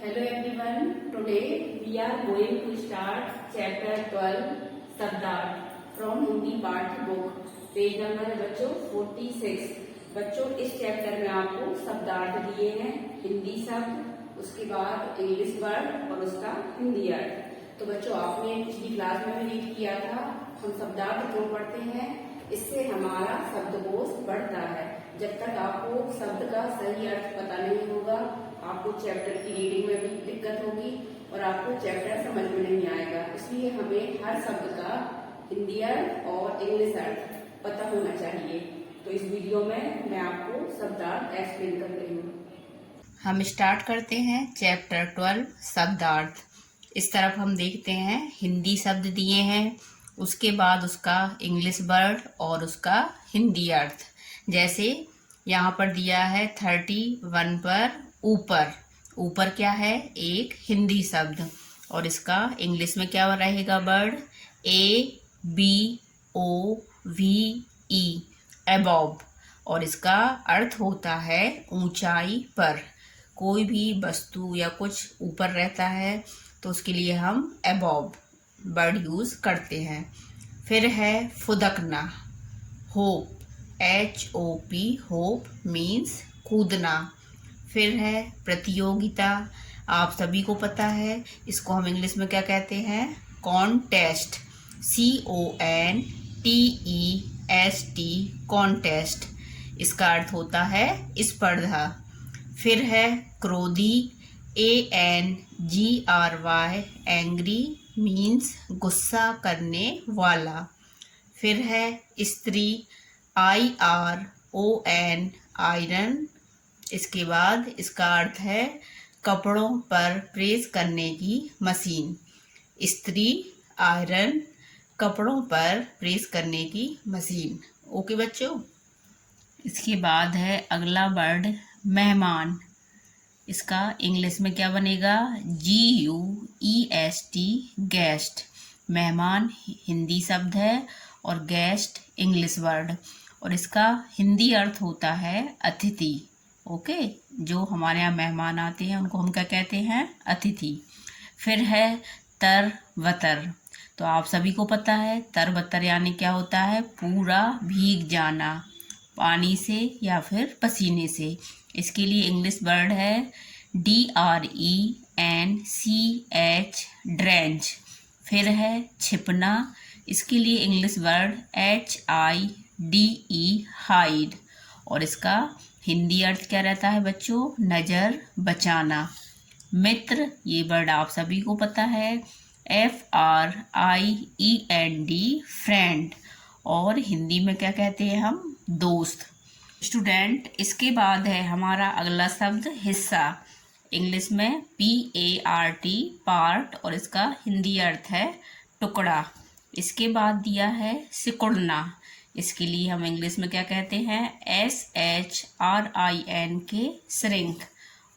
Hello everyone. Today we are going to start chapter 12 शब्दार्थ from Hindi पाठ्य book page number है बच्चों 46। बच्चों इस चैप्टर में आपको शब्दार्थ दिए हैं, हिंदी शब्द, उसके बाद इंग्लिश वर्ड और उसका हिंदी अर्थ। तो बच्चों आपने पिछली क्लास में भी रीड किया था हम शब्दार्थ क्यों पढ़ते हैं, इससे हमारा शब्दकोश बढ़ता है। जब तक आपको शब्द का सही अर्थ पता नहीं होगा आपको चैप्टर की रीडिंग में भी दिक्कत होगी और आपको चैप्टर समझ में नहीं आएगा। इसलिए हमें हर शब्द का हिंदी अर्थ और इंग्लिश अर्थ पता होना चाहिए। तो इस वीडियो में मैं आपको शब्दार्थ एक्सप्लेन कर रही हूँ। हम स्टार्ट करते हैं चैप्टर 12 शब्दार्थ। इस तरफ हम देखते हैं हिंदी शब्द दिए हैं, उसके बाद उसका इंग्लिश वर्ड और उसका हिंदी अर्थ। जैसे यहाँ पर दिया है 31 पर ऊपर। ऊपर क्या है? एक हिंदी शब्द और इसका इंग्लिश में क्या रहेगा वर्ड? ABOVE above. और इसका अर्थ होता है ऊंचाई पर। कोई भी वस्तु या कुछ ऊपर रहता है तो उसके लिए हम अबव वर्ड यूज करते हैं। फिर है फुदकना, होप, HOP होप मीन्स कूदना। फिर है प्रतियोगिता, आप सभी को पता है, इसको हम इंग्लिश में क्या कहते हैं? Contest, CONTEST contest. इसका अर्थ होता है स्पर्धा। फिर है क्रोधी, ANGRY एंग्री मीन्स गुस्सा करने वाला। फिर है स्त्री, IRON आयरन। इसके बाद इसका अर्थ है कपड़ों पर प्रेस करने की मशीन। स्त्री, आयरन, कपड़ों पर प्रेस करने की मशीन। ओके बच्चों। इसके बाद है अगला वर्ड मेहमान। इसका इंग्लिश में क्या बनेगा? GUEST guest. मेहमान हिंदी शब्द है और गेस्ट इंग्लिश वर्ड और इसका हिंदी अर्थ होता है अतिथि। ओके, जो हमारे यहाँ मेहमान आते हैं उनको हम क्या कहते हैं? अतिथि। फिर है तर वतर। तो आप सभी को पता है तर वतर यानी क्या होता है? पूरा भीग जाना पानी से या फिर पसीने से। इसके लिए इंग्लिश वर्ड है DRENCH ड्रेंच। फिर है छिपना, इसके लिए इंग्लिश वर्ड HIDE हाइड और इसका हिंदी अर्थ क्या रहता है बच्चों? नज़र बचाना। मित्र, ये वर्ड आप सभी को पता है, FRIEND फ्रेंड और हिंदी में क्या कहते हैं हम? दोस्त। स्टूडेंट, इसके बाद है हमारा अगला शब्द हिस्सा। इंग्लिश में PART पार्ट और इसका हिंदी अर्थ है टुकड़ा। इसके बाद दिया है सिकुड़ना, इसके लिए हम इंग्लिश में क्या कहते हैं? SHRINK श्रिंक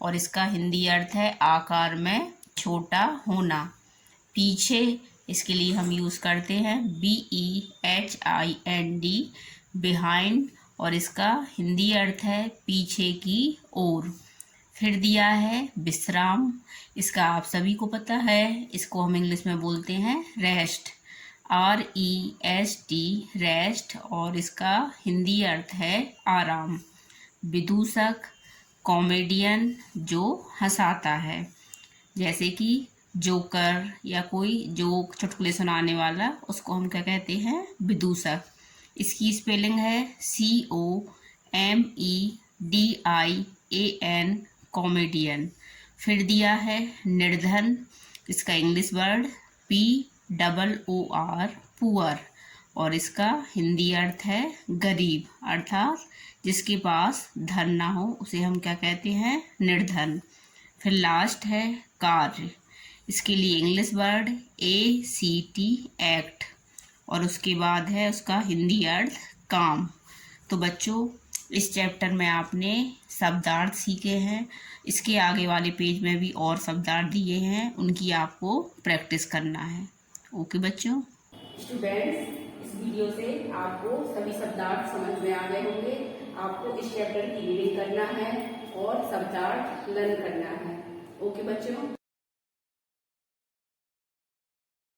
और इसका हिंदी अर्थ है आकार में छोटा होना। पीछे, इसके लिए हम यूज़ करते हैं BEHIND बिहाइंड और इसका हिंदी अर्थ है पीछे की ओर। फिर दिया है विश्राम, इसका आप सभी को पता है, इसको हम इंग्लिश में बोलते हैं रेस्ट, REST रेस्ट और इसका हिंदी अर्थ है आराम। विदूषक, कॉमेडियन जो हंसाता है, जैसे कि जोकर या कोई जोक चुटकुले सुनाने वाला, उसको हम क्या कहते हैं? विदूषक। इसकी स्पेलिंग है COMEDIAN कॉमेडियन। फिर दिया है निर्धन, इसका इंग्लिश वर्ड POOR पुअर और इसका हिंदी अर्थ है गरीब, अर्थात जिसके पास धन ना हो उसे हम क्या कहते हैं? निर्धन। फिर लास्ट है कार्य, इसके लिए इंग्लिश वर्ड ACT एक्ट और उसके बाद है उसका हिंदी अर्थ काम। तो बच्चों, इस चैप्टर में आपने शब्दार्थ सीखे हैं। इसके आगे वाले पेज में भी और शब्दार्थ दिए हैं, उनकी आपको प्रैक्टिस करना है। ओके बच्चों। स्टूडेंट्स, इस वीडियो से आपको सभी शब्दार्थ समझ में आ गए होंगे। आपको इस चैप्टर की रीडिंग करना है और शब्दार्थ लर्न करना है। ओके बच्चों।